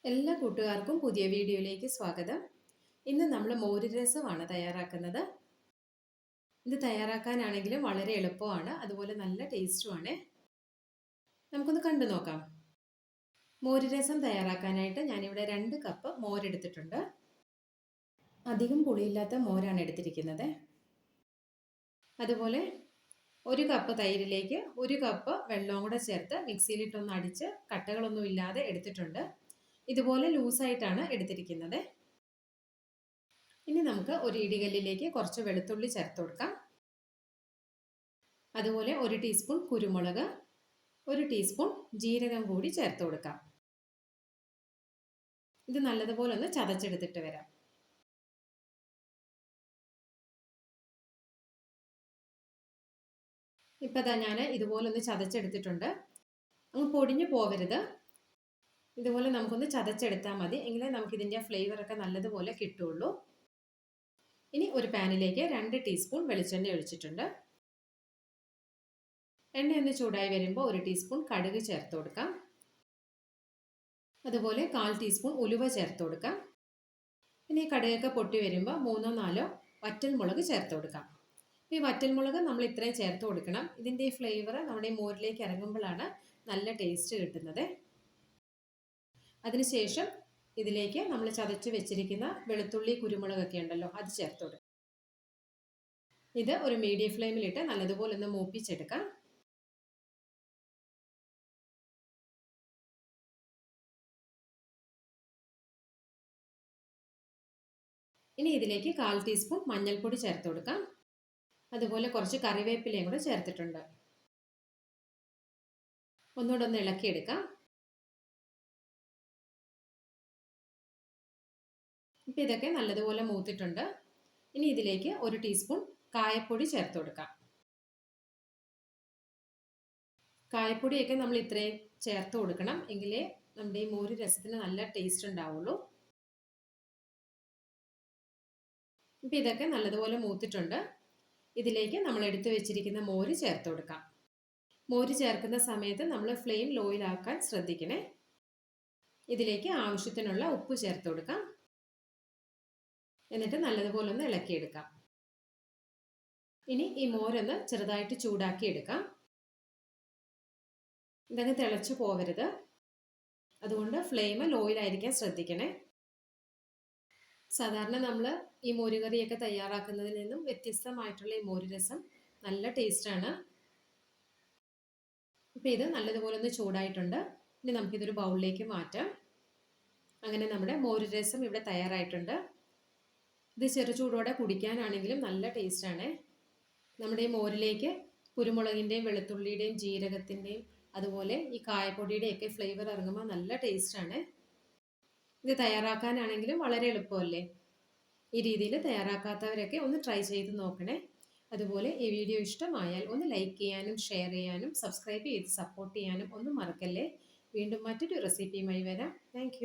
എല്ലാ കൂട്ടുകാർക്കും പുതിയ വീഡിയോയിലേക്ക് സ്വാഗതം. ഇന്ന് നമ്മൾ മോര് രസമാണ് തയ്യാറാക്കുന്നത്. ഇത് തയ്യാറാക്കാനാണെങ്കിലും വളരെ എളുപ്പമാണ്, അതുപോലെ നല്ല ടേസ്റ്റുമാണ്. നമുക്കൊന്ന് കണ്ടു നോക്കാം. മോര് രസം തയ്യാറാക്കാനായിട്ട് ഞാനിവിടെ 2 കപ്പ് മോരെടുത്തിട്ടുണ്ട്. അധികം പുളിയില്ലാത്ത മോരാണ് എടുത്തിരിക്കുന്നത്. അതുപോലെ 1 കപ്പ് തൈരിലേക്ക് 1 കപ്പ് വെള്ളവും കൂടെ ചേർത്ത് മിക്സിയിലിട്ടൊന്ന് അടിച്ച് കട്ടകളൊന്നും ഇല്ലാതെ എടുത്തിട്ടുണ്ട്. ഇതുപോലെ ലൂസായിട്ടാണ് എടുത്തിരിക്കുന്നത്. ഇനി നമുക്ക് ഒരു ഇടികല്ലിലേക്ക് കുറച്ച് വെളുത്തുള്ളി ചേർത്ത് കൊടുക്കാം. അതുപോലെ 1 ടീസ്പൂൺ കുരുമുളക്, 1 ടീസ്പൂൺ ജീരകം കൂടി ചേർത്ത് കൊടുക്കാം. ഇത് നല്ലതുപോലെ ഒന്ന് ചതച്ചെടുത്തിട്ട് വരാം. ഇപ്പം ഞാൻ ഇതുപോലെ ഒന്ന് ചതച്ചെടുത്തിട്ടുണ്ട്. അങ്ങ് പൊടിഞ്ഞു പോവരുത്. ഇതുപോലെ നമുക്കൊന്ന് ചതച്ചെടുത്താൽ മതി, എങ്കിലേ നമുക്കിതിൻ്റെ ഫ്ലേവറൊക്കെ നല്ലതുപോലെ കിട്ടുള്ളൂ. ഇനി ഒരു പാനിലേക്ക് 2 ടീസ്പൂൺ വെളിച്ചെണ്ണ ഒഴിച്ചിട്ടുണ്ട്. എണ്ണയൊന്ന് ചൂടായി വരുമ്പോൾ 1 ടീസ്പൂൺ കടുക് ചേർത്ത് കൊടുക്കാം. അതുപോലെ 1/4 ടീസ്പൂൺ ഉലുവ ചേർത്ത് കൊടുക്കാം. ഇനി കടുകൊക്കെ പൊട്ടി വരുമ്പോൾ 3-4 വറ്റൽമുളക് ചേർത്ത് കൊടുക്കാം. ഈ വറ്റൽമുളക് നമ്മൾ ഇത്രയും ചേർത്ത് കൊടുക്കണം. ഇതിൻ്റെ ഈ ഫ്ലേവർ നമ്മുടെ ഈ മോരിലേക്ക് ഇറങ്ങുമ്പോഴാണ് നല്ല ടേസ്റ്റ് കിട്ടുന്നത്. അതിനുശേഷം ഇതിലേക്ക് നമ്മൾ ചതച്ച് വെച്ചിരിക്കുന്ന വെളുത്തുള്ളി കുരുമുളകൊക്കെ ഉണ്ടല്ലോ, അത് ചേർത്ത് കൊടുക്കാം. ഇത് ഒരു മീഡിയം ഫ്ലെയിമിലിട്ട് നല്ലതുപോലെ ഒന്ന് മൂപ്പിച്ചെടുക്കാം. ഇനി ഇതിലേക്ക് 1/4 ടീസ്പൂൺ മഞ്ഞൾപ്പൊടി ചേർത്ത് കൊടുക്കാം. അതുപോലെ കുറച്ച് കറിവേപ്പിലയും കൂടെ ചേർത്തിട്ടുണ്ട്. ഒന്നുകൂടെ ഒന്ന് ഇളക്കിയെടുക്കാം. ഇപ്പം ഇതൊക്കെ നല്ലതുപോലെ മൂത്തിട്ടുണ്ട്. ഇനി ഇതിലേക്ക് 1 ടീസ്പൂൺ കായപ്പൊടി ചേർത്ത് കൊടുക്കാം. കായപ്പൊടിയൊക്കെ നമ്മൾ ഇത്രയും ചേർത്ത് കൊടുക്കണം, എങ്കിലേ നമ്മുടെ ഈ മോര് രസത്തിന് നല്ല ടേസ്റ്റ് ഉണ്ടാവുള്ളൂ. ഇപ്പം ഇതൊക്കെ നല്ലതുപോലെ മൂത്തിട്ടുണ്ട്. ഇതിലേക്ക് നമ്മൾ എടുത്തു വെച്ചിരിക്കുന്ന മോര് ചേർത്ത് കൊടുക്കാം. മോര് ചേർക്കുന്ന സമയത്ത് നമ്മൾ ഫ്ലെയിം ലോയിലാക്കാൻ ശ്രദ്ധിക്കണേ. ഇതിലേക്ക് ആവശ്യത്തിനുള്ള ഉപ്പ് ചേർത്ത് കൊടുക്കാം. എന്നിട്ട് നല്ലതുപോലെ ഒന്ന് ഇളക്കിയെടുക്കാം. ഇനി ഈ മോരൊന്ന് ചെറുതായിട്ട് ചൂടാക്കി എടുക്കാം. ഇതങ്ങ് തിളച്ചു പോവരുത്, അതുകൊണ്ട് ഫ്ലെയിം ലോയിലായിരിക്കാൻ ശ്രദ്ധിക്കണേ. സാധാരണ നമ്മൾ ഈ മോരുകറിയൊക്കെ തയ്യാറാക്കുന്നതിൽ നിന്നും വ്യത്യസ്തമായിട്ടുള്ള ഈ മോര് രസം നല്ല ടേസ്റ്റാണ്. ഇപ്പം ഇത് നല്ലതുപോലെ ഒന്ന് ചൂടായിട്ടുണ്ട്. ഇനി നമുക്കിതൊരു ബൗളിലേക്ക് മാറ്റാം. അങ്ങനെ നമ്മുടെ മോര് രസം ഇവിടെ തയ്യാറായിട്ടുണ്ട്. ഇത് ചെറു ചൂടോടെ കുടിക്കാനാണെങ്കിലും നല്ല ടേസ്റ്റാണ്. നമ്മുടെ ഈ മോരിലേക്ക് കുരുമുളകിൻ്റെയും വെളുത്തുള്ളിയുടെയും ജീരകത്തിൻ്റെയും അതുപോലെ ഈ കായപ്പൊടിയുടെയൊക്കെ ഫ്ലേവർ ഇറങ്ങുമ്പോൾ നല്ല ടേസ്റ്റാണ്. ഇത് തയ്യാറാക്കാനാണെങ്കിലും വളരെ എളുപ്പമല്ലേ. ഈ രീതിയിൽ തയ്യാറാക്കാത്തവരൊക്കെ ഒന്ന് ട്രൈ ചെയ്ത് നോക്കണേ. അതുപോലെ ഈ വീഡിയോ ഇഷ്ടമായാൽ ഒന്ന് ലൈക്ക് ചെയ്യാനും ഷെയർ ചെയ്യാനും സബ്സ്ക്രൈബ് ചെയ്ത് സപ്പോർട്ട് ചെയ്യാനും ഒന്നും മറക്കല്ലേ. വീണ്ടും മറ്റൊരു റെസിപ്പിയുമായി വരാം. താങ്ക്